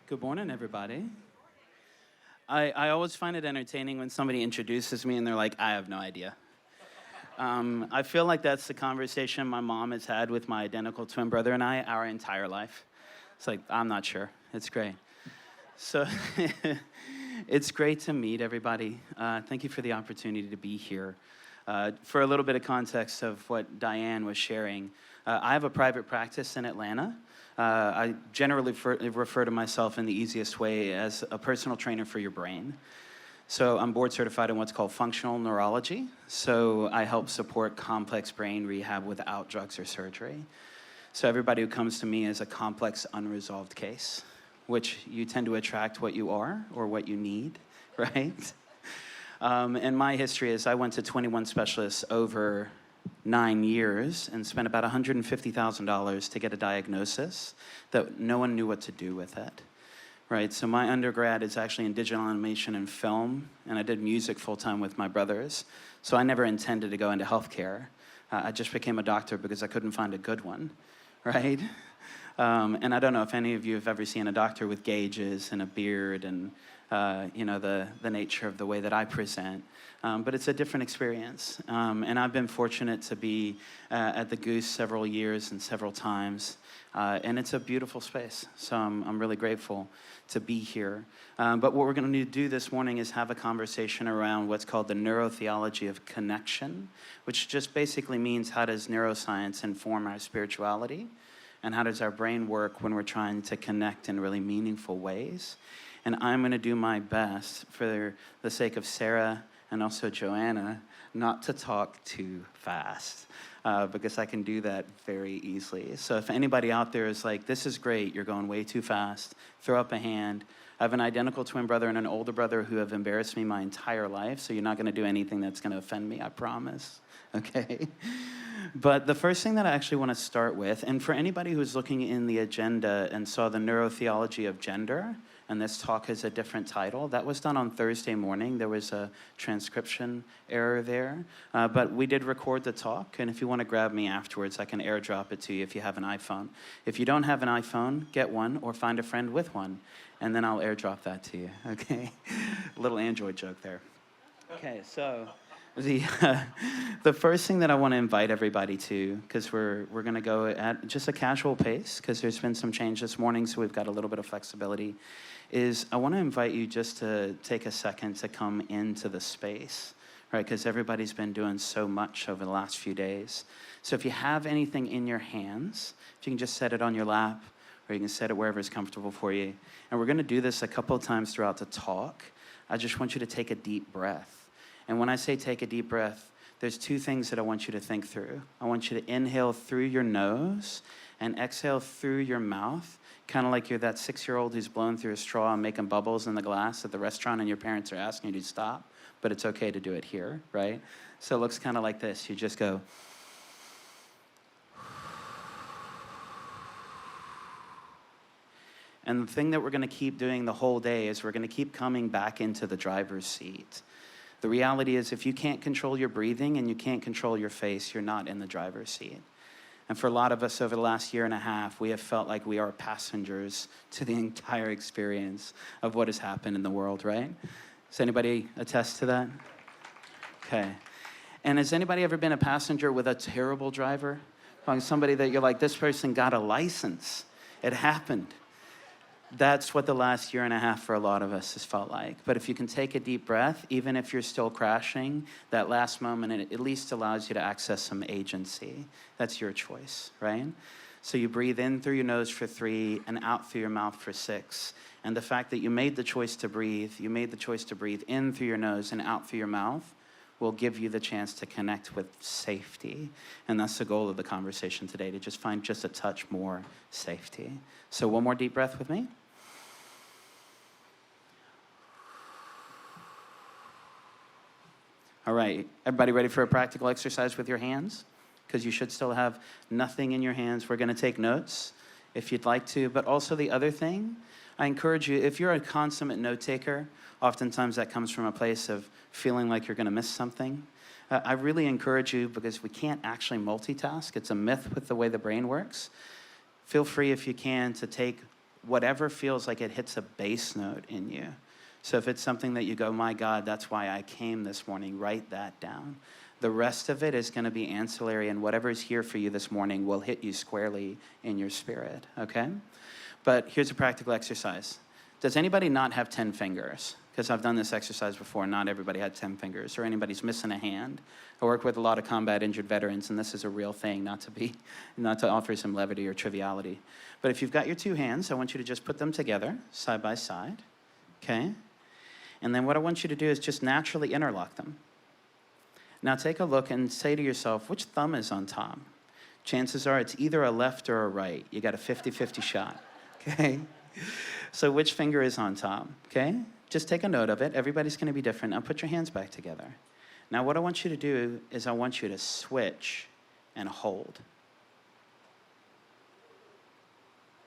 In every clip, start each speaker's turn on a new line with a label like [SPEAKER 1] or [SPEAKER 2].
[SPEAKER 1] Good morning, everybody. I always find it entertaining when somebody introduces me and they're like, I have no idea. I feel like that's the conversation my mom has had with my identical twin brother and I our entire life. It's like, I'm not sure. It's great. So it's great to meet everybody. Thank you for the opportunity to be here. For a little bit of context of what Diane was sharing, I have a private practice in Atlanta. I generally refer to myself in the easiest way as a personal trainer for your brain. So I'm board certified in what's called functional neurology. So I help support complex brain rehab without drugs or surgery. So everybody who comes to me is a complex unresolved case, which you tend to attract what you are or what you need, right? And my history is I went to 21 specialists over 9 years and spent about $150,000 to get a diagnosis that no one knew what to do with it, right? So my undergrad is actually in digital animation and film, and I did music full-time with my brothers. So I never intended to go into healthcare. I just became a doctor because I couldn't find a good one, right? And I don't know if any of you have ever seen a doctor with gauges and a beard and the nature of the way that I present. But it's a different experience. And I've been fortunate to be at the Goose several years and several times. And it's a beautiful space. So I'm really grateful to be here. But what we're going to do this morning is have a conversation around what's called the neurotheology of connection, which just basically means how does neuroscience inform our spirituality? And how does our brain work when we're trying to connect in really meaningful ways? And I'm going to do my best, for the sake of Sarah and also Joanna, not to talk too fast, because I can do that very easily. So if anybody out there is like, this is great, you're going way too fast, throw up a hand. I have an identical twin brother and an older brother who have embarrassed me my entire life, so you're not going to do anything that's going to offend me, I promise. Okay? But the first thing that I actually want to start with, and for anybody who's looking in the agenda and saw the neurotheology of gender, and this talk has a different title, that was done on Thursday morning. There was a transcription error there. But we did record the talk, and if you want to grab me afterwards, I can airdrop it to you if you have an iPhone. If you don't have an iPhone, get one or find a friend with one, and then I'll airdrop that to you, okay? A little Android joke there. Okay, so the first thing that I want to invite everybody to, because we're going to go at just a casual pace, because there's been some change this morning, so we've got a little bit of flexibility, is I want to invite you just to take a second to come into the space, right? Because everybody's been doing so much over the last few days. So if you have anything in your hands, if you can just set it on your lap, or you can set it wherever is comfortable for you. And we're going to do this a couple of times throughout the talk. I just want you to take a deep breath. And when I say take a deep breath, there's two things that I want you to think through. I want you to inhale through your nose and exhale through your mouth, kind of like you're that 6-year-old who's blowing through a straw and making bubbles in the glass at the restaurant and your parents are asking you to stop, but it's okay to do it here, right? So it looks kind of like this. You just go. And the thing that we're going to keep doing the whole day is we're going to keep coming back into the driver's seat. The reality is if you can't control your breathing and you can't control your face, you're not in the driver's seat. And for a lot of us over the last year and a half, we have felt like we are passengers to the entire experience of what has happened in the world, right? Does anybody attest to that? Okay. And has anybody ever been a passenger with a terrible driver? Like somebody that you're like, this person got a license. It happened. That's what the last year and a half for a lot of us has felt like. But if you can take a deep breath, even if you're still crashing, that last moment, it at least allows you to access some agency. That's your choice, right? So you breathe in through your nose for 3 and out through your mouth for 6. And the fact that you made the choice to breathe in through your nose and out through your mouth will give you the chance to connect with safety. And that's the goal of the conversation today, to just find just a touch more safety. So one more deep breath with me. All right, everybody ready for a practical exercise with your hands? Because you should still have nothing in your hands. We're going to take notes if you'd like to. But also the other thing, I encourage you, if you're a consummate note taker, oftentimes that comes from a place of feeling like you're going to miss something. I really encourage you, because we can't actually multitask. It's a myth with the way the brain works. Feel free, if you can, to take whatever feels like it hits a bass note in you. So if it's something that you go, my God, that's why I came this morning, write that down. The rest of it is going to be ancillary, and whatever is here for you this morning will hit you squarely in your spirit, okay? But here's a practical exercise. Does anybody not have 10 fingers? Because I've done this exercise before. Not everybody had 10 fingers, or anybody's missing a hand. I work with a lot of combat injured veterans, and this is a real thing, not to offer some levity or triviality. But if you've got your 2 hands, I want you to just put them together, side by side, okay? And then what I want you to do is just naturally interlock them. Now take a look and say to yourself, which thumb is on top? Chances are it's either a left or a right. You got a 50-50 shot, okay? So which finger is on top, okay? Just take a note of it. Everybody's going to be different. Now put your hands back together. Now what I want you to do is I want you to switch and hold.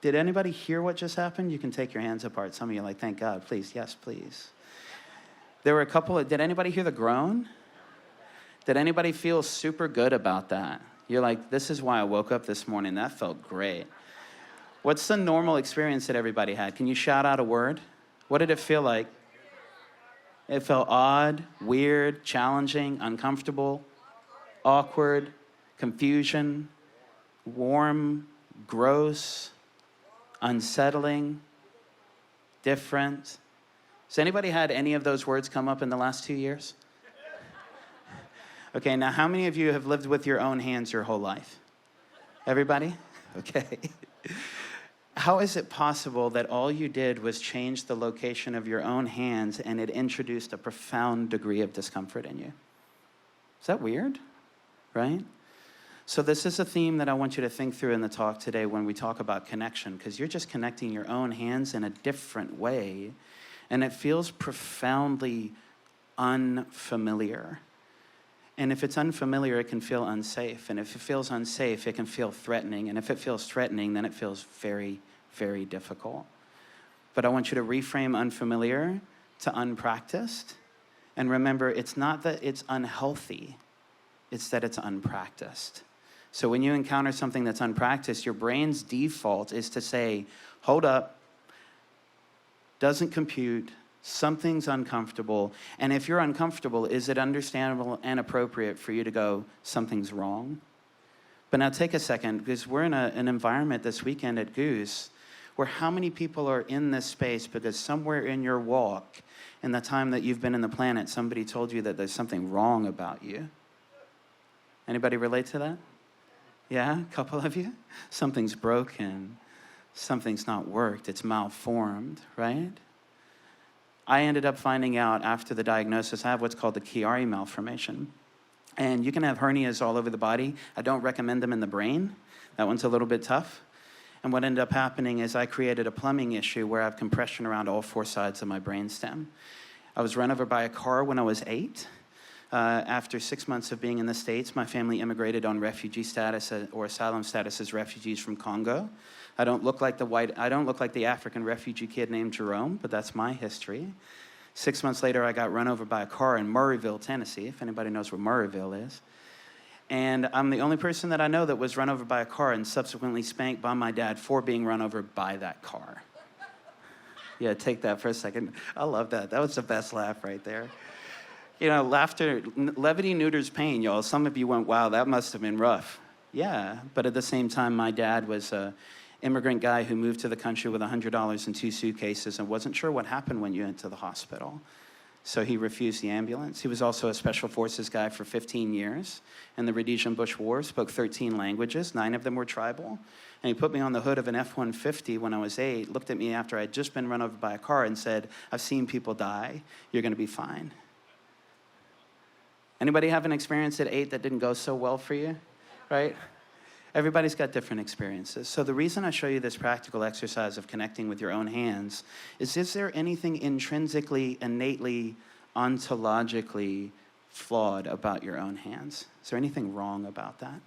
[SPEAKER 1] Did anybody hear what just happened? You can take your hands apart. Some of you are like, thank God, please. Yes, please. There were a couple did anybody hear the groan? Did anybody feel super good about that? You're like, this is why I woke up this morning. That felt great. What's the normal experience that everybody had? Can you shout out a word? What did it feel like? It felt odd, weird, challenging, uncomfortable, awkward, confusion, warm, gross, unsettling, different. Has anybody had any of those words come up in the last 2 years? Okay, now how many of you have lived with your own hands your whole life? Everybody? Okay. How is it possible that all you did was change the location of your own hands and it introduced a profound degree of discomfort in you? Is that weird? Right? So this is a theme that I want you to think through in the talk today when we talk about connection, because you're just connecting your own hands in a different way, and it feels profoundly unfamiliar. And if it's unfamiliar, it can feel unsafe. And if it feels unsafe, it can feel threatening. And if it feels threatening, then it feels very, very difficult. But I want you to reframe unfamiliar to unpracticed. And remember, it's not that it's unhealthy, it's that it's unpracticed. So when you encounter something that's unpracticed, your brain's default is to say, hold up, doesn't compute, something's uncomfortable. And if you're uncomfortable, is it understandable and appropriate for you to go, something's wrong? But now take a second, because we're in an environment this weekend at Goose where how many people are in this space because somewhere in your walk, in the time that you've been in the planet, somebody told you that there's something wrong about you. Anybody relate to that? Yeah, a couple of you? Something's broken. Something's not worked. It's malformed, right? I ended up finding out after the diagnosis, I have what's called the Chiari malformation. And you can have hernias all over the body. I don't recommend them in the brain. That one's a little bit tough. And what ended up happening is I created a plumbing issue where I have compression around all 4 sides of my brainstem. I was run over by a car when I was 8. After 6 months of being in the States, my family immigrated on refugee status or asylum status as refugees from Congo. I don't look like the African refugee kid named Jerome, but that's my history. 6 months later, I got run over by a car in Murrayville, Tennessee, if anybody knows where Murrayville is. And I'm the only person that I know that was run over by a car and subsequently spanked by my dad for being run over by that car. Yeah, take that for a second. I love that. That was the best laugh right there. You know, laughter, levity neuters pain, y'all. Some of you went, wow, that must have been rough. Yeah, but at the same time, my dad was an immigrant guy who moved to the country with $100 in 2 suitcases and wasn't sure what happened when you went to the hospital. So he refused the ambulance. He was also a special forces guy for 15 years in the Rhodesian Bush War, spoke 13 languages, 9 of them were tribal. And he put me on the hood of an F-150 when I was 8, looked at me after I'd just been run over by a car and said, I've seen people die, you're gonna be fine. Anybody have an experience at 8 that didn't go so well for you, right? Everybody's got different experiences. So the reason I show you this practical exercise of connecting with your own hands is there anything intrinsically, innately, ontologically flawed about your own hands? Is there anything wrong about that?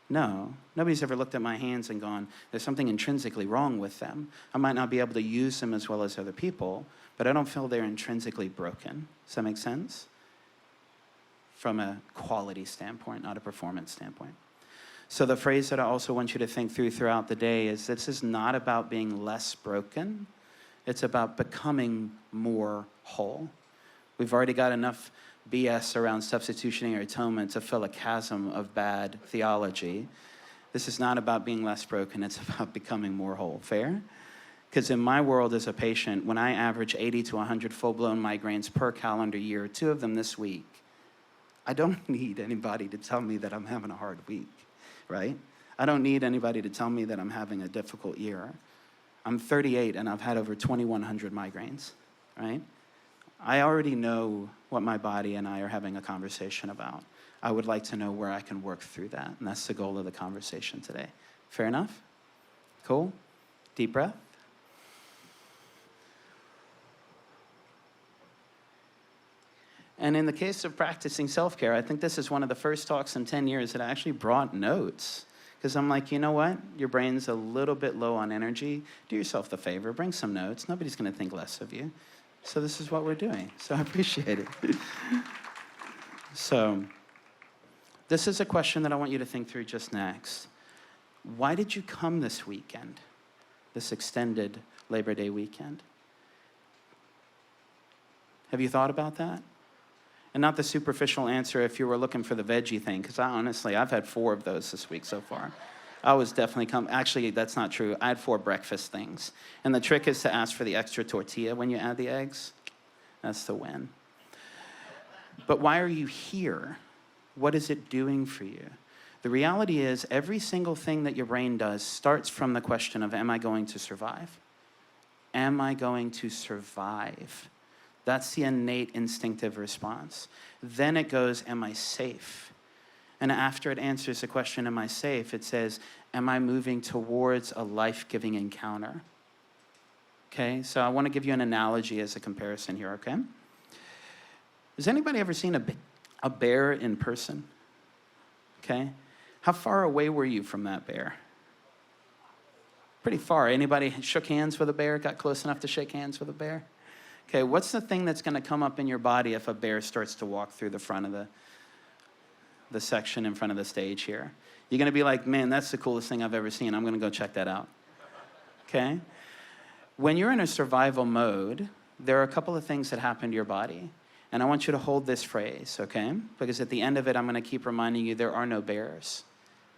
[SPEAKER 1] No. Nobody's ever looked at my hands and gone, there's something intrinsically wrong with them. I might not be able to use them as well as other people, but I don't feel they're intrinsically broken. Does that make sense? From a quality standpoint, not a performance standpoint. So the phrase that I also want you to think through throughout the day is this is not about being less broken. It's about becoming more whole. We've already got enough BS around substitutionary atonement to fill a chasm of bad theology. This is not about being less broken. It's about becoming more whole. Fair? Because in my world as a patient, when I average 80 to 100 full-blown migraines per calendar year, 2 of them this week, I don't need anybody to tell me that I'm having a hard week, right? I don't need anybody to tell me that I'm having a difficult year. I'm 38 and I've had over 2,100 migraines, right? I already know what my body and I are having a conversation about. I would like to know where I can work through that, and that's the goal of the conversation today. Fair enough? Cool? Deep breath. And in the case of practicing self-care, I think this is one of the first talks in 10 years that I actually brought notes. Because I'm like, you know what? Your brain's a little bit low on energy. Do yourself the favor. Bring some notes. Nobody's going to think less of you. So this is what we're doing. So I appreciate it. So this is a question that I want you to think through just next. Why did you come this weekend, this extended Labor Day weekend? Have you thought about that? And not the superficial answer if you were looking for the veggie thing, because I've had 4 of those this week so far. I was definitely actually, that's not true. I had 4 breakfast things. And the trick is to ask for the extra tortilla when you add the eggs. That's the win. But why are you here? What is it doing for you? The reality is every single thing that your brain does starts from the question of, am I going to survive? Am I going to survive? That's the innate instinctive response. Then it goes, am I safe? And after it answers the question, am I safe? It says, am I moving towards a life-giving encounter? Okay, so I want to give you an analogy as a comparison here, okay? Has anybody ever seen a bear in person? Okay, how far away were you from that bear? Pretty far. Anybody shook hands with a bear, got close enough to shake hands with a bear? Okay, what's the thing that's going to come up in your body if a bear starts to walk through the front of the section in front of the stage here? You're going to be like, man, that's the coolest thing I've ever seen. I'm going to go check that out. Okay? When you're in a survival mode, there are a couple of things that happen to your body. And I want you to hold this phrase, okay? Because at the end of it, I'm going to keep reminding you there are no bears.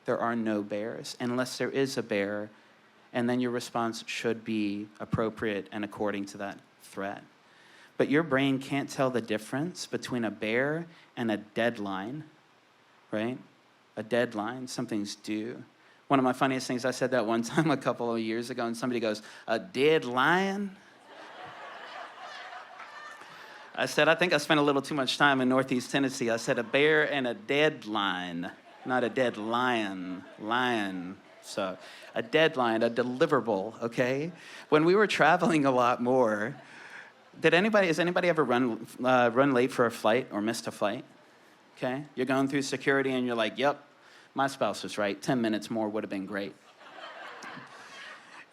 [SPEAKER 1] There are no bears, unless there is a bear, and then your response should be appropriate and according to that threat. But your brain can't tell the difference between a bear and a deadline, right? A deadline, something's due. One of my funniest things, I said that one time a couple of years ago, and somebody goes, a dead lion? I said, I think I spent a little too much time in Northeast Tennessee. I said, a bear and a deadline, not a dead lion. Lion. So a deadline, a deliverable, okay? When we were traveling a lot more, has anybody ever run late for a flight or missed a flight? Okay, you're going through security and you're like, yep, my spouse was right. 10 minutes more would have been great.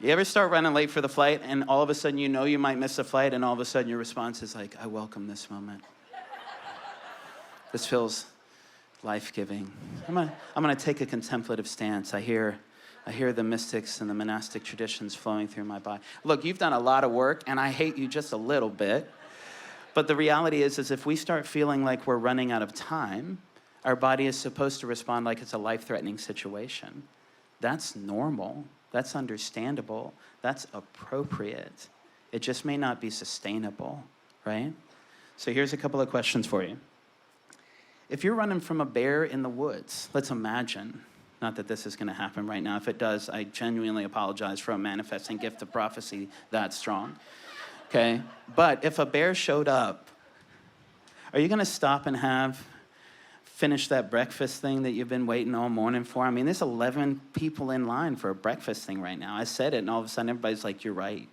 [SPEAKER 1] You ever start running late for the flight and all of a sudden you know you might miss a flight and all of a sudden your response is like, I welcome this moment. This feels life-giving. I'm gonna take a contemplative stance. I hear the mystics and the monastic traditions flowing through my body. Look, you've done a lot of work, and I hate you just a little bit. But the reality is if we start feeling like we're running out of time, our body is supposed to respond like it's a life-threatening situation. That's normal. That's understandable. That's appropriate. It just may not be sustainable, right? So here's a couple of questions for you. If you're running from a bear in the woods, let's imagine, not that this is going to happen right now. If it does, I genuinely apologize for a manifesting gift of prophecy that strong. Okay? But if a bear showed up, are you going to stop and finish that breakfast thing that you've been waiting all morning for? I mean, there's 11 people in line for a breakfast thing right now. I said it, and all of a sudden everybody's like, you're right.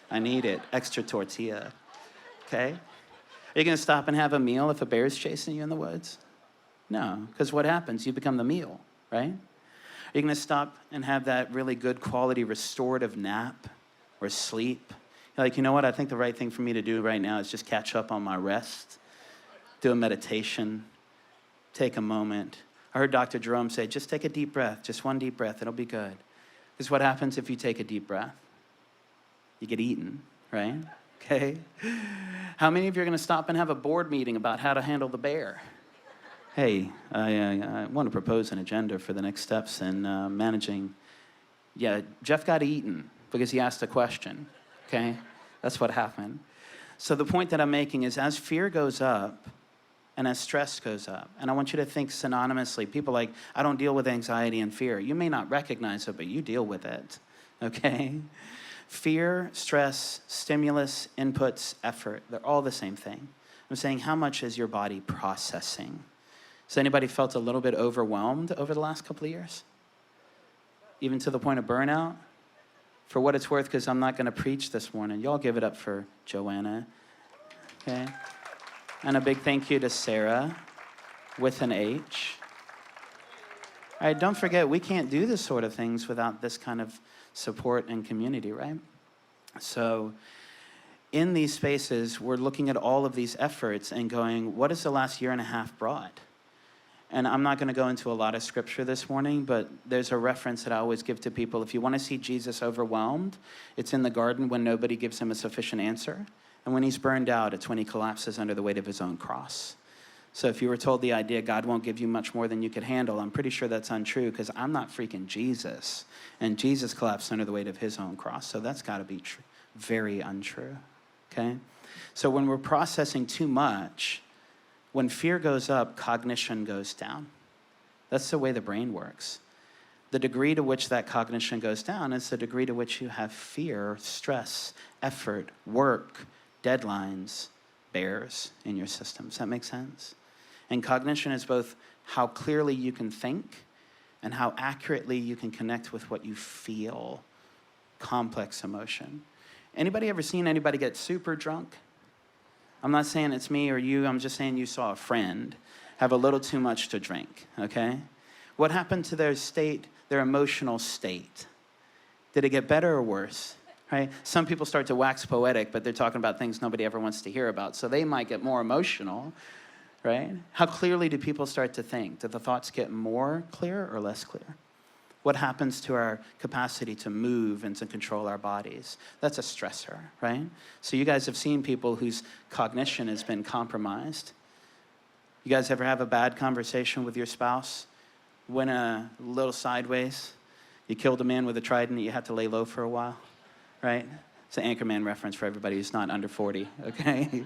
[SPEAKER 1] I need it. Extra tortilla. Okay? Are you going to stop and have a meal if a bear's chasing you in the woods? No, because what happens? You become the meal, right? Are you going to stop and have that really good quality restorative nap or sleep? You're like, you know what? I think the right thing for me to do right now is just catch up on my rest, do a meditation, take a moment, I heard Dr. Jerome say, just take a deep breath, just one deep breath, it'll be good. Because what happens if you take a deep breath? You get eaten, right? Okay. How many of you are going to stop and have a board meeting about how to handle the bear? Hey, I want to propose an agenda for the next steps in managing. Yeah, Jeff got eaten because he asked a question, okay? That's what happened. So the point that I'm making is as fear goes up and as stress goes up, and I want you to think synonymously, people like, I don't deal with anxiety and fear. You may not recognize it, but you deal with it, okay? Fear, stress, stimulus, inputs, effort, they're all the same thing. I'm saying, how much is your body processing? Has anybody felt a little bit overwhelmed over the last couple of years? Even to the point of burnout? For what it's worth, because I'm not going to preach this morning. Y'all give it up for Joanna. Okay? And a big thank you to Sarah with an H. All right, don't forget, we can't do this sort of things without this kind of support and community, right? So in these spaces, we're looking at all of these efforts and going, what has the last year and a half brought? And I'm not going to go into a lot of scripture this morning, but there's a reference that I always give to people. If you want to see Jesus overwhelmed, it's in the garden when nobody gives him a sufficient answer. And when he's burned out, it's when he collapses under the weight of his own cross. So if you were told the idea God won't give you much more than you could handle, I'm pretty sure that's untrue because I'm not freaking Jesus. And Jesus collapsed under the weight of his own cross. So that's got to be very untrue, okay? So when we're processing too much, when fear goes up, cognition goes down. That's the way the brain works. The degree to which that cognition goes down is the degree to which you have fear, stress, effort, work, deadlines, bears in your system. Does that make sense? And cognition is both how clearly you can think and how accurately you can connect with what you feel. Complex emotion. Anybody ever seen anybody get super drunk? I'm not saying it's me or you. I'm just saying you saw a friend have a little too much to drink, okay? What happened to their state, their emotional state? Did it get better or worse, right? Some people start to wax poetic, but they're talking about things nobody ever wants to hear about, so they might get more emotional, right? How clearly do people start to think? Do the thoughts get more clear or less clear? What happens to our capacity to move and to control our bodies? That's a stressor, right? So you guys have seen people whose cognition has been compromised. You guys ever have a bad conversation with your spouse? Went a little sideways? You killed a man with a trident, you had to lay low for a while, right? It's an Anchorman reference for everybody who's not under 40, okay?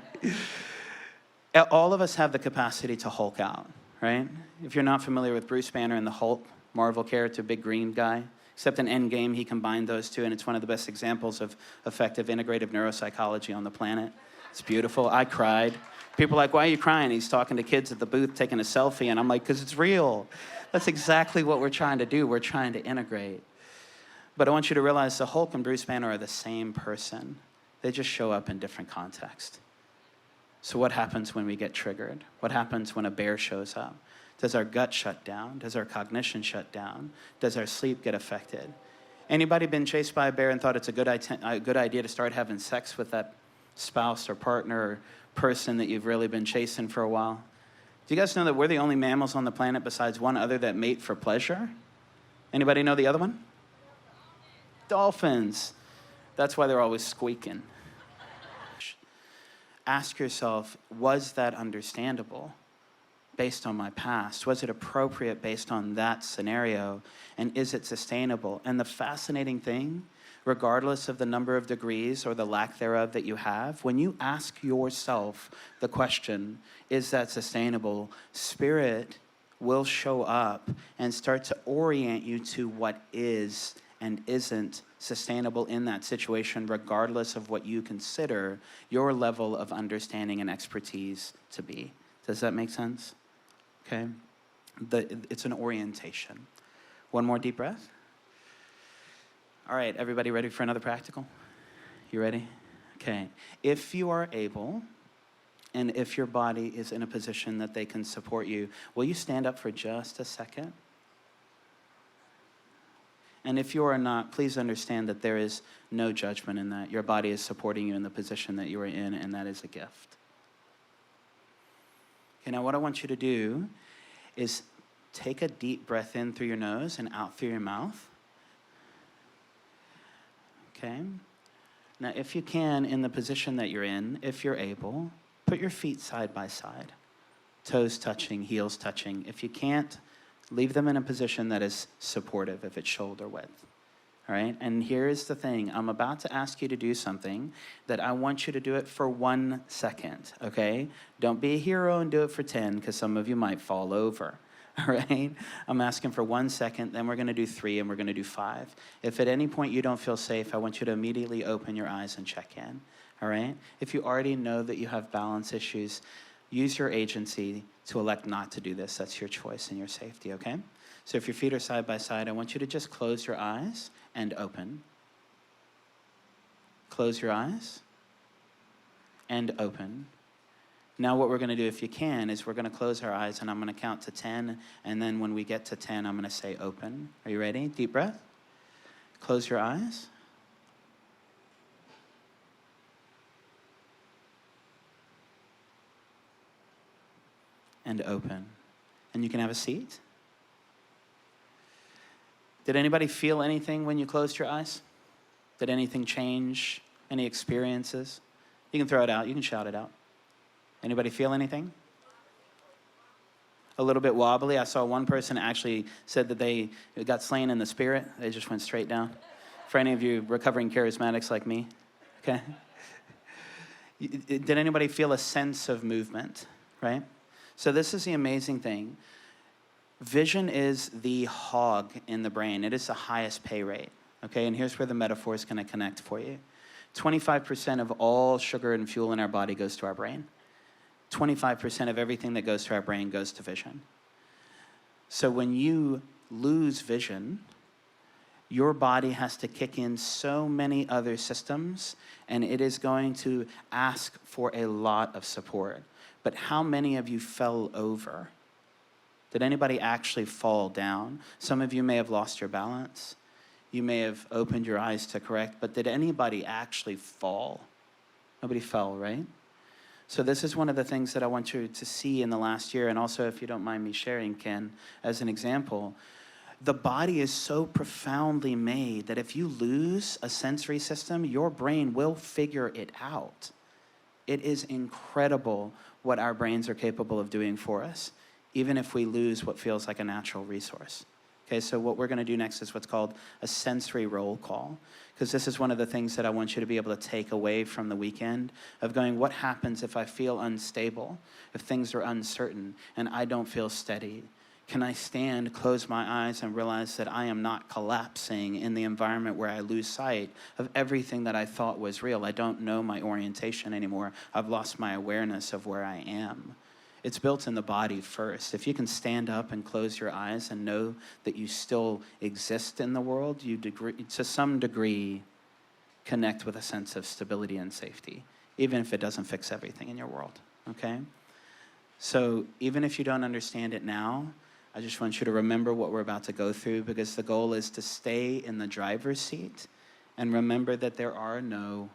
[SPEAKER 1] All of us have the capacity to Hulk out, right? If you're not familiar with Bruce Banner and the Hulk, Marvel character, big green guy. Except in Endgame, he combined those two, and it's one of the best examples of effective integrative neuropsychology on the planet. It's beautiful. I cried. People are like, why are you crying? He's talking to kids at the booth taking a selfie, and I'm like, because it's real. That's exactly what we're trying to do. We're trying to integrate. But I want you to realize the Hulk and Bruce Banner are the same person. They just show up in different contexts. So what happens when we get triggered? What happens when a bear shows up? Does our gut shut down? Does our cognition shut down? Does our sleep get affected? Anybody been chased by a bear and thought it's a good idea to start having sex with that spouse or partner or person that you've really been chasing for a while? Do you guys know that we're the only mammals on the planet besides one other that mate for pleasure? Anybody know the other one? Dolphins. That's why they're always squeaking. Ask yourself, was that understandable? Based on my past? Was it appropriate based on that scenario? And is it sustainable? And the fascinating thing, regardless of the number of degrees or the lack thereof that you have, when you ask yourself the question, is that sustainable? Spirit will show up and start to orient you to what is and isn't sustainable in that situation, regardless of what you consider your level of understanding and expertise to be. Does that make sense? Okay, it's an orientation. One more deep breath. All right, everybody ready for another practical? You ready? Okay, if you are able, and if your body is in a position that they can support you, will you stand up for just a second? And if you are not, please understand that there is no judgment in that. Your body is supporting you in the position that you are in, and that is a gift. Okay, now what I want you to do is take a deep breath in through your nose and out through your mouth. Okay. Now, if you can, in the position that you're in, if you're able, put your feet side by side, toes touching, heels touching. If you can't, leave them in a position that is supportive, if it's shoulder width. All right, and here's the thing. I'm about to ask you to do something that I want you to do it for 1 second, okay? Don't be a hero and do it for 10, because some of you might fall over, all right? I'm asking for 1 second, then we're going to do 3, and we're going to do 5. If at any point you don't feel safe, I want you to immediately open your eyes and check in, all right? If you already know that you have balance issues, use your agency to elect not to do this. That's your choice and your safety, okay? So if your feet are side by side, I want you to just close your eyes and open. Close your eyes and open. Now what we're going to do, if you can, is we're going to close our eyes, and I'm going to count to 10, and then when we get to 10, I'm going to say open. Are you ready? Deep breath. Close your eyes. And open. And you can have a seat. Did anybody feel anything when you closed your eyes? Did anything change? Any experiences? You can throw it out. You can shout it out. Anybody feel anything? A little bit wobbly. I saw one person actually said that they got slain in the spirit. They just went straight down. For any of you recovering charismatics like me, okay? Did anybody feel a sense of movement, right? So this is the amazing thing. Vision is the hog in the brain. It is the highest pay rate, okay? And here's where the metaphor is going to connect for you. 25% of all sugar and fuel in our body goes to our brain. 25% of everything that goes to our brain goes to vision. So when you lose vision, your body has to kick in so many other systems, and it is going to ask for a lot of support. But how many of you fell over? Did anybody actually fall down? Some of you may have lost your balance. You may have opened your eyes to correct, but did anybody actually fall? Nobody fell, right? So this is one of the things that I want you to see in the last year, and also, if you don't mind me sharing, Ken, as an example, the body is so profoundly made that if you lose a sensory system, your brain will figure it out. It is incredible what our brains are capable of doing for us, even if we lose what feels like a natural resource. Okay, so what we're going to do next is what's called a sensory roll call, because this is one of the things that I want you to be able to take away from the weekend of going, what happens if I feel unstable, if things are uncertain, and I don't feel steady? Can I stand, close my eyes, and realize that I am not collapsing in the environment where I lose sight of everything that I thought was real? I don't know my orientation anymore. I've lost my awareness of where I am. It's built in the body first. If you can stand up and close your eyes and know that you still exist in the world, you to some degree connect with a sense of stability and safety, even if it doesn't fix everything in your world, okay? So even if you don't understand it now, I just want you to remember what we're about to go through, because the goal is to stay in the driver's seat and remember that there are no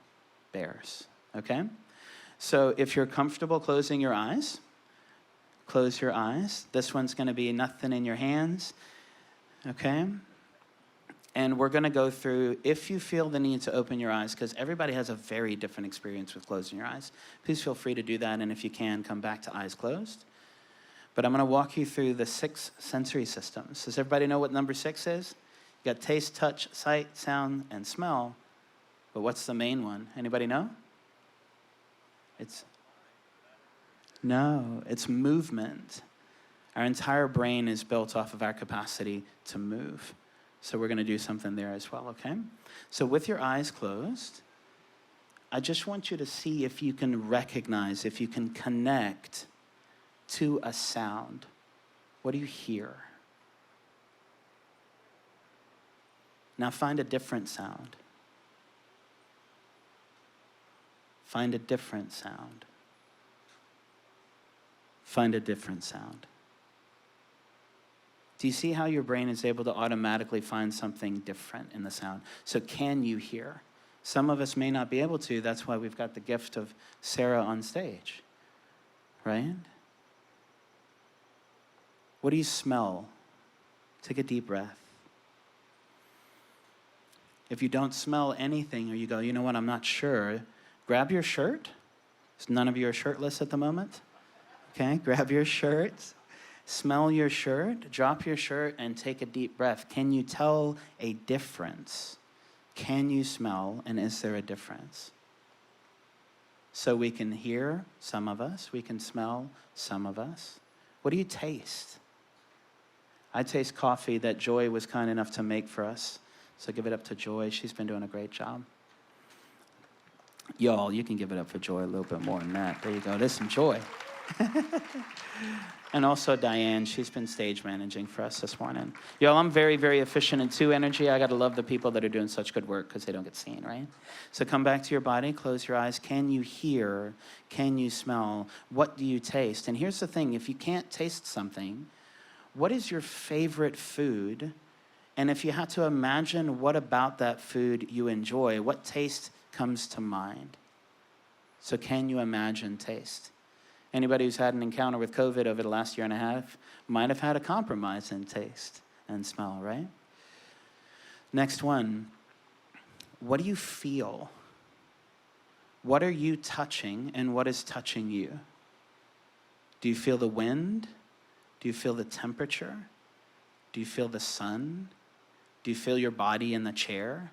[SPEAKER 1] bears, okay? So if you're comfortable closing your eyes, close your eyes. This one's going to be nothing in your hands, okay? And we're going to go through, if you feel the need to open your eyes, because everybody has a very different experience with closing your eyes, please feel free to do that, and if you can, come back to eyes closed. But I'm going to walk you through the 6 sensory systems. Does everybody know what number 6 is? You got taste, touch, sight, sound, and smell. But what's the main one? Anybody know? No, it's movement. Our entire brain is built off of our capacity to move. So we're going to do something there as well, okay? So with your eyes closed, I just want you to see if you can recognize, if you can connect to a sound. What do you hear? Now find a different sound. Find a different sound. Find a different sound. Do you see how your brain is able to automatically find something different in the sound? So can you hear? Some of us may not be able to. That's why we've got the gift of Sarah on stage, right? What do you smell? Take a deep breath. If you don't smell anything, or you go, you know what, I'm not sure, grab your shirt. None of you are shirtless at the moment. Okay, grab your shirt, smell your shirt, drop your shirt, and take a deep breath. Can you tell a difference? Can you smell, and is there a difference? So we can hear, some of us. We can smell, some of us. What do you taste? I taste coffee that Joy was kind enough to make for us. So give it up to Joy. She's been doing a great job. Y'all, you can give it up for Joy a little bit more than that. There you go. There's some joy. And also Diane, she's been stage managing for us this morning. Y'all, I'm very, very efficient in 2 energy. I got to love the people that are doing such good work because they don't get seen, right? So come back to your body, close your eyes. Can you hear? Can you smell? What do you taste? And here's the thing, if you can't taste something, what is your favorite food? And if you had to imagine what about that food you enjoy, what taste comes to mind? So can you imagine taste? Anybody who's had an encounter with COVID over the last year and a half might have had a compromise in taste and smell, right? Next one, what do you feel? What are you touching, and what is touching you? Do you feel the wind? Do you feel the temperature? Do you feel the sun? Do you feel your body in the chair?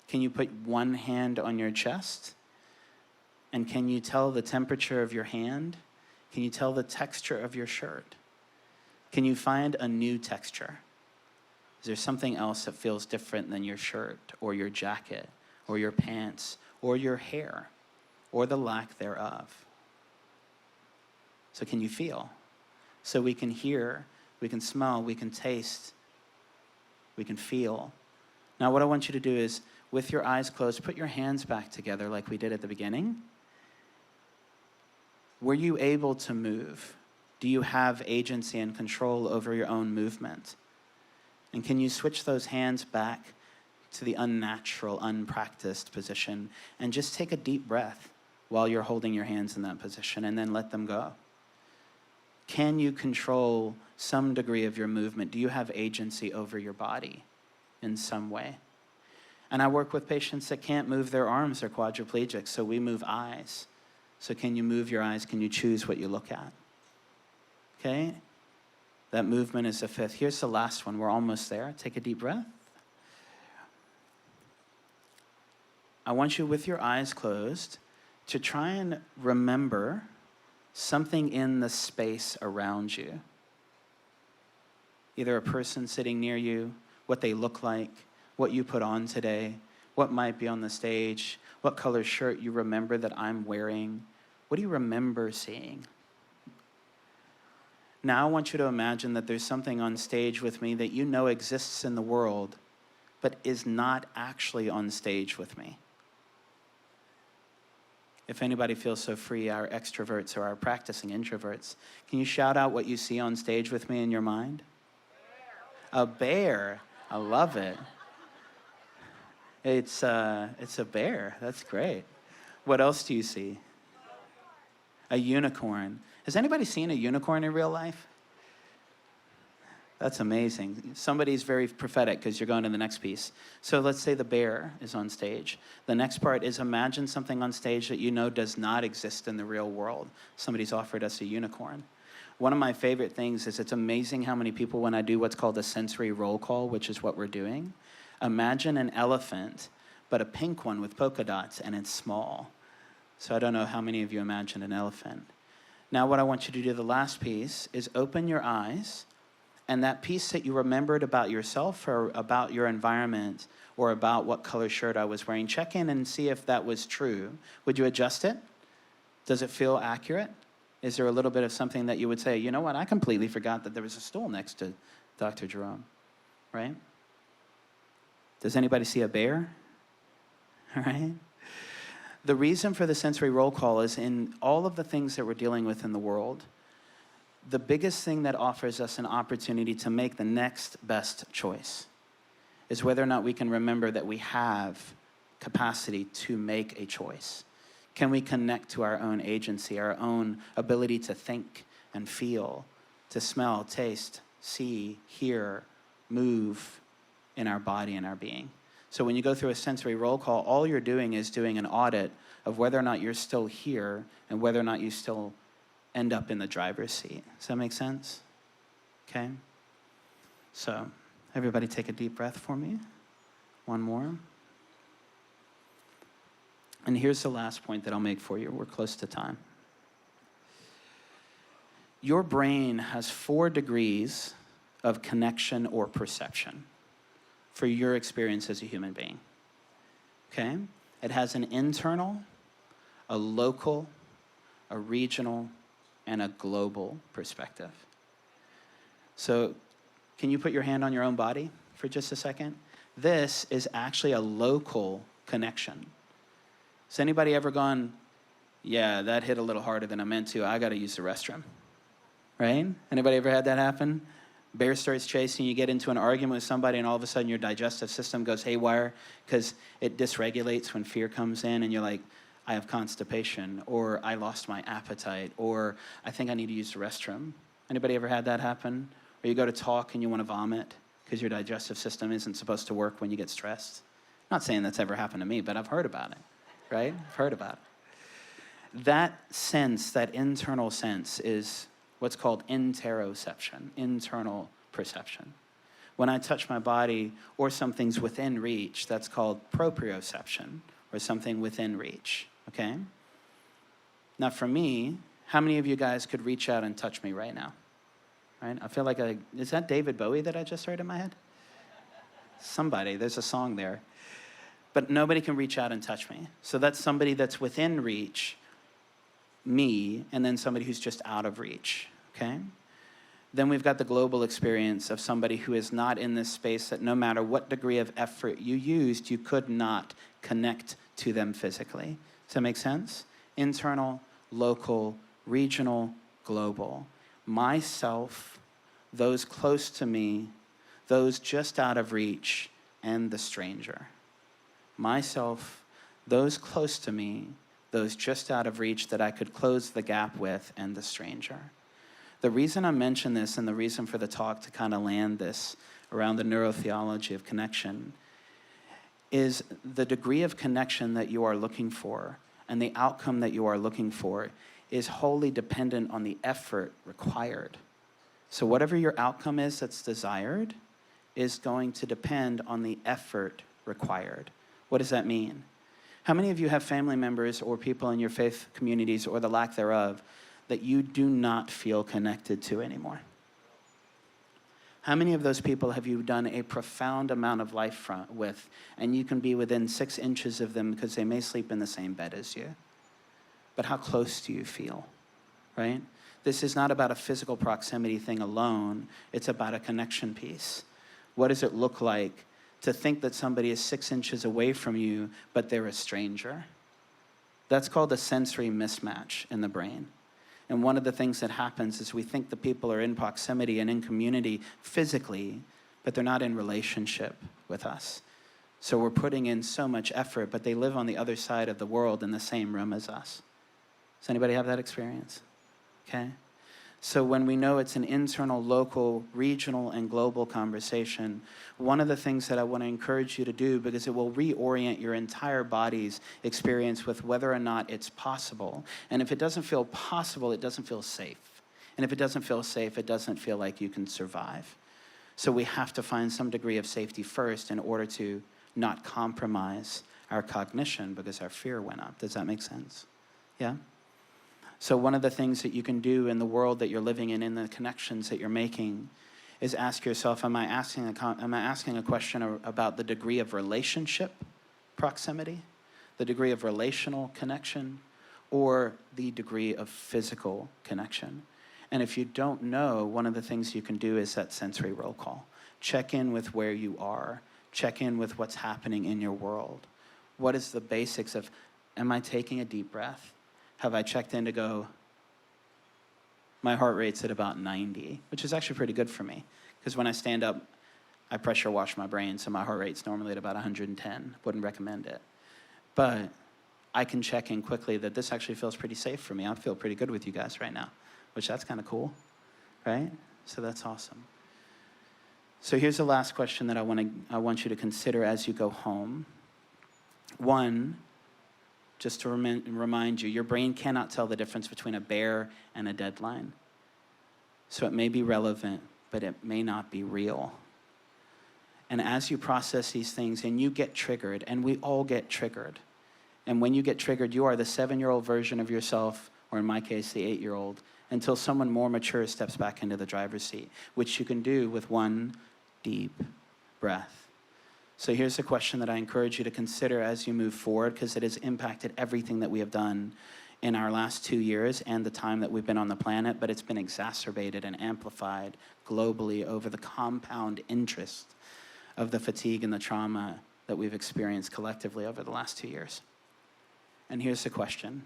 [SPEAKER 1] Can you put one hand on your chest? And can you tell the temperature of your hand? Can you tell the texture of your shirt? Can you find a new texture? Is there something else that feels different than your shirt or your jacket or your pants or your hair or the lack thereof? So can you feel? So we can hear, we can smell, we can taste, we can feel. Now what I want you to do is, with your eyes closed, put your hands back together like we did at the beginning. Were you able to move? Do you have agency and control over your own movement? And can you switch those hands back to the unnatural, unpracticed position and just take a deep breath while you're holding your hands in that position and then let them go? Can you control some degree of your movement? Do you have agency over your body in some way? And I work with patients that can't move their arms, they're quadriplegic, so we move eyes. So can you move your eyes? Can you choose what you look at? Okay? That movement is the 5th. Here's the last one. We're almost there. Take a deep breath. I want you, with your eyes closed, to try and remember something in the space around you. Either a person sitting near you, what they look like, what you put on today, what might be on the stage, what color shirt you remember that I'm wearing. What do you remember seeing? Now I want you to imagine that there's something on stage with me that you know exists in the world, but is not actually on stage with me. If anybody feels so free, our extroverts or our practicing introverts, can you shout out what you see on stage with me in your mind? A bear. I love it. It's a bear. That's great. What else do you see? A unicorn. Has anybody seen a unicorn in real life? That's amazing. Somebody's very prophetic because you're going to the next piece. So let's say the bear is on stage. The next part is imagine something on stage that you know does not exist in the real world. Somebody's offered us a unicorn. One of my favorite things is it's amazing how many people, when I do what's called a sensory roll call, which is what we're doing, imagine an elephant, but a pink one with polka dots, and it's small. So I don't know how many of you imagined an elephant. Now what I want you to do, the last piece, is open your eyes, and that piece that you remembered about yourself or about your environment or about what color shirt I was wearing, check in and see if that was true. Would you adjust it? Does it feel accurate? Is there a little bit of something that you would say, you know what, I completely forgot that there was a stool next to Dr. Jerome, right? Does anybody see a bear? All right. The reason for the sensory roll call is in all of the things that we're dealing with in the world, the biggest thing that offers us an opportunity to make the next best choice is whether or not we can remember that we have capacity to make a choice. Can we connect to our own agency, our own ability to think and feel to smell, taste, see, hear, move in our body and our being. So when you go through a sensory roll call, all you're doing is doing an audit of whether or not you're still here and whether or not you still end up in the driver's seat. Does that make sense? Okay? So everybody take a deep breath for me. One more. And here's the last point that I'll make for you. We're close to time. Your brain has 4 degrees of connection or perception for your experience as a human being. Okay? It has an internal, a local, a regional, and a global perspective. So, can you put your hand on your own body for just a second? This is actually a local connection. Has anybody ever gone, yeah, that hit a little harder than I meant to, I gotta use the restroom, right? Anybody ever had that happen? Bear starts chasing, you get into an argument with somebody, and all of a sudden your digestive system goes haywire because it dysregulates when fear comes in, and you're like, I have constipation, or I lost my appetite, or I think I need to use the restroom. Anybody ever had that happen? Or you go to talk and you want to vomit because your digestive system isn't supposed to work when you get stressed? I'm not saying that's ever happened to me, but I've heard about it, right? I've heard about it. That sense, that internal sense, is what's called interoception, internal perception. When I touch my body or something's within reach, that's called proprioception, or something within reach, okay? Now for me, how many of you guys could reach out and touch me right now? Right? I feel like is that David Bowie that I just heard in my head? Somebody, there's a song there. But nobody can reach out and touch me. So that's somebody that's within reach, me, and then somebody who's just out of reach, okay? Then we've got the global experience of somebody who is not in this space, that no matter what degree of effort you used, you could not connect to them physically. Does that make sense? Internal, local, regional, global. Myself, those close to me, those just out of reach, and the stranger. Myself, those close to me, those just out of reach that I could close the gap with, and the stranger. The reason I mention this, and the reason for the talk to kind of land this around the neurotheology of connection, is the degree of connection that you are looking for and the outcome that you are looking for is wholly dependent on the effort required. So whatever your outcome is that's desired is going to depend on the effort required. What does that mean? How many of you have family members or people in your faith communities, or the lack thereof, that you do not feel connected to anymore? How many of those people have you done a profound amount of life with, and you can be within 6 inches of them because they may sleep in the same bed as you? But how close do you feel, right? This is not about a physical proximity thing alone. It's about a connection piece. What does it look like to think that somebody is 6 inches away from you, but they're a stranger? That's called a sensory mismatch in the brain. And one of the things that happens is we think the people are in proximity and in community physically, but they're not in relationship with us. So we're putting in so much effort, but they live on the other side of the world in the same room as us. Does anybody have that experience? Okay? So when we know it's an internal, local, regional, and global conversation, one of the things that I want to encourage you to do, because it will reorient your entire body's experience with whether or not it's possible. And if it doesn't feel possible, it doesn't feel safe. And if it doesn't feel safe, it doesn't feel like you can survive. So we have to find some degree of safety first in order to not compromise our cognition because our fear went up. Does that make sense? Yeah? So one of the things that you can do in the world that you're living in the connections that you're making, is ask yourself, am I asking a question about the degree of relationship proximity, the degree of relational connection, or the degree of physical connection? And if you don't know, one of the things you can do is that sensory roll call. Check in with where you are. Check in with what's happening in your world. What is the basics of, am I taking a deep breath? Have I checked in to go, my heart rate's at about 90, which is actually pretty good for me. Because when I stand up, I pressure wash my brain, so my heart rate's normally at about 110. Wouldn't recommend it. But I can check in quickly that this actually feels pretty safe for me. I feel pretty good with you guys right now, which that's kind of cool, right? So that's awesome. So here's the last question that I want you to consider as you go home. One, just to remind you, your brain cannot tell the difference between a bear and a deadline. So it may be relevant, but it may not be real. And as you process these things and you get triggered, and we all get triggered, and when you get triggered, you are the 7-year-old version of yourself, or in my case, the 8-year-old, until someone more mature steps back into the driver's seat, which you can do with one deep breath. So here's the question that I encourage you to consider as you move forward, because it has impacted everything that we have done in our last 2 years and the time that we've been on the planet, but it's been exacerbated and amplified globally over the compound interest of the fatigue and the trauma that we've experienced collectively over the last 2 years. And here's the question,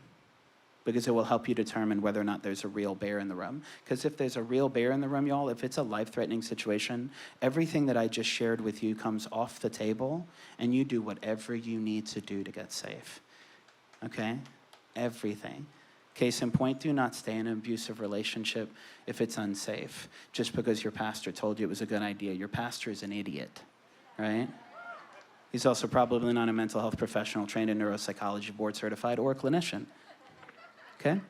[SPEAKER 1] because it will help you determine whether or not there's a real bear in the room. Because if there's a real bear in the room, y'all, if it's a life-threatening situation, everything that I just shared with you comes off the table, and you do whatever you need to do to get safe, okay? Everything. Case in point, do not stay in an abusive relationship if it's unsafe, just because your pastor told you it was a good idea. Your pastor is an idiot, right? He's also probably not a mental health professional trained in neuropsychology, board certified, or a clinician. Okay?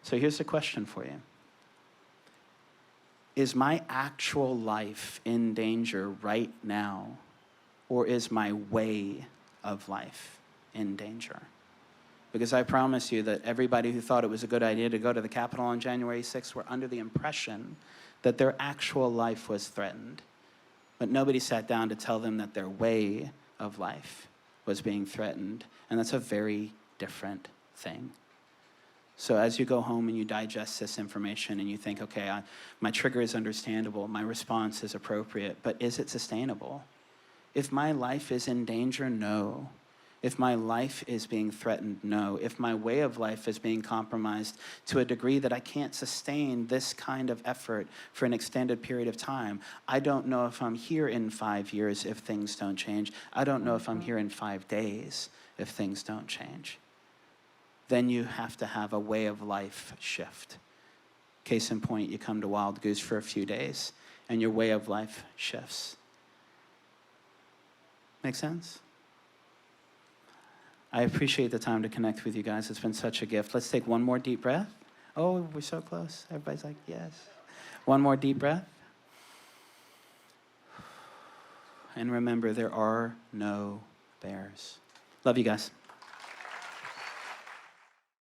[SPEAKER 1] So here's the question for you. Is my actual life in danger right now, or is my way of life in danger? Because I promise you that everybody who thought it was a good idea to go to the Capitol on January 6th were under the impression that their actual life was threatened. But nobody sat down to tell them that their way of life was being threatened. And that's a very different thing. So as you go home and you digest this information and you think, okay, my trigger is understandable, my response is appropriate, but is it sustainable? If my life is in danger, no. If my life is being threatened, no. If my way of life is being compromised to a degree that I can't sustain this kind of effort for an extended period of time, I don't know if I'm here in 5 years if things don't change. I don't know if I'm here in 5 days if things don't change. Then you have to have a way of life shift. Case in point, you come to Wild Goose for a few days and your way of life shifts. Make sense? I appreciate the time to connect with you guys. It's been such a gift. Let's take one more deep breath. Oh, we're so close. Everybody's like, yes. One more deep breath. And remember, there are no bears. Love you guys.